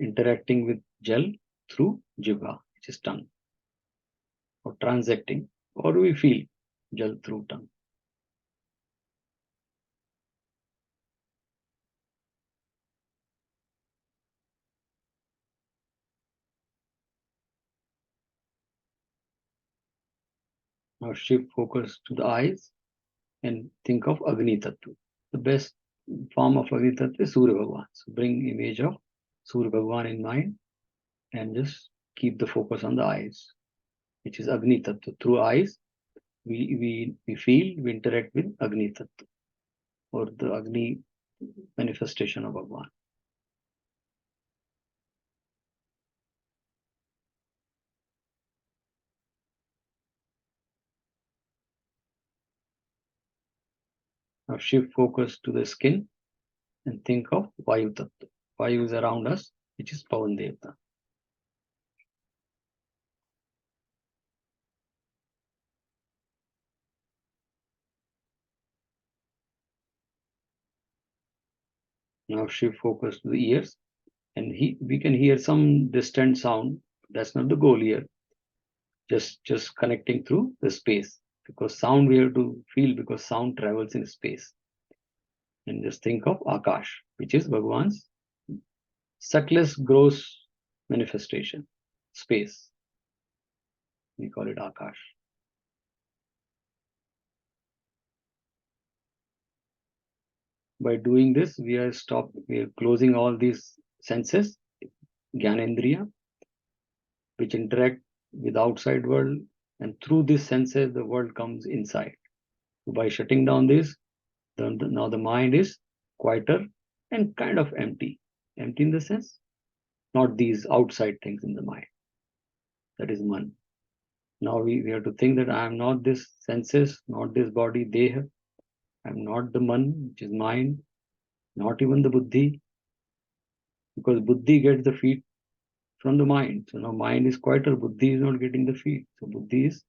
interacting with Jal through Jivha, which is tongue, or transacting, or we feel Jal through tongue. Now shift focus to the eyes and think of Agni Tattva. The best form of Agni Tattva is Surya Bhagavan. So bring image of Surya Bhagavan in mind and just keep the focus on the eyes, which is Agni Tattva. Through eyes, we feel, we interact with Agni Tattva, or the Agni manifestation of Bhagavan. Now shift focus to the skin and think of Vayu Tattva. Vayu is around us, which is Pavan Devta. Now shift focus to the ears, and we can hear some distant sound. That's not the goal here. Just connecting through the space, because sound we have to feel, because sound travels in space. And just think of Akash, which is Bhagavan's subtlest gross manifestation, space. We call it Akash. By doing this, we are closing all these senses, Gyanendriya, which interact with outside world, and through these senses, the world comes inside. By shutting down this, now the mind is quieter and kind of empty. Empty in the sense, not these outside things in the mind. That is man. Now we have to think that I am not this senses, not this body, deha. I am not the man, which is mind, not even the buddhi, because buddhi gets the feed from the mind. So now mind is quieter, buddhi is not getting the feed. So buddhi is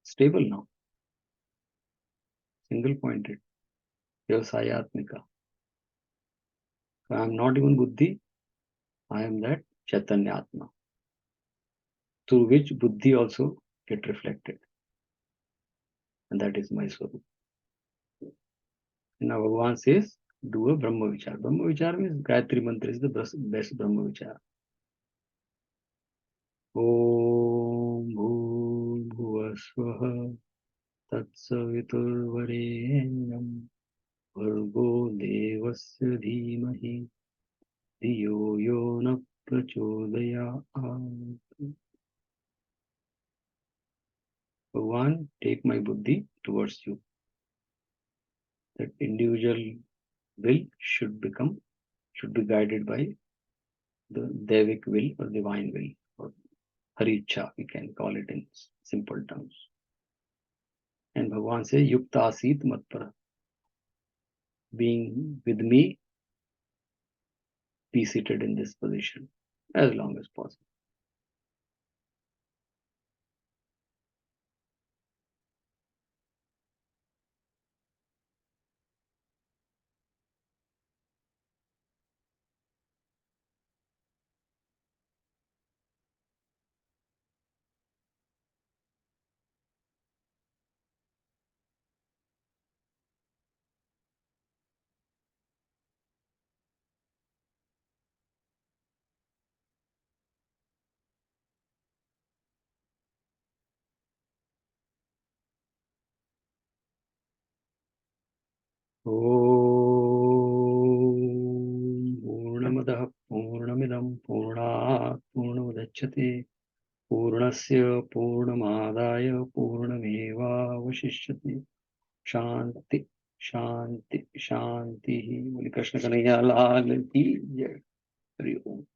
stable now, single pointed, vyavasayatmika. So I am not even buddhi, I am that chaitanya atma, through which buddhi also get reflected. And that is my swarup. Now Bhagavan says, do a Brahma Vichar. Brahma Vichar means Gayatri Mantra is the best Brahma Vichar. Om Bhuvasvaha Tatsaviturvarenyam Bhargo Devasya Dhimahi Dhiyo Yo Na Prachodayat. Bhagavan, take my buddhi towards you. That individual will should be guided by the Devic will or divine will, or Haricha, we can call it in simple terms. And Bhagavan says, Yukta Asit Matpara, being with me, be seated in this position as long as possible. Om Purnamadah Purnamidam Purnat Purnamudachyate Purnasya Purnamadaya Purnameva Vashishyate. Shanti, Shanti, Shanti. Holy Krishna Kanhaiya Lal ki jai. Hari Om.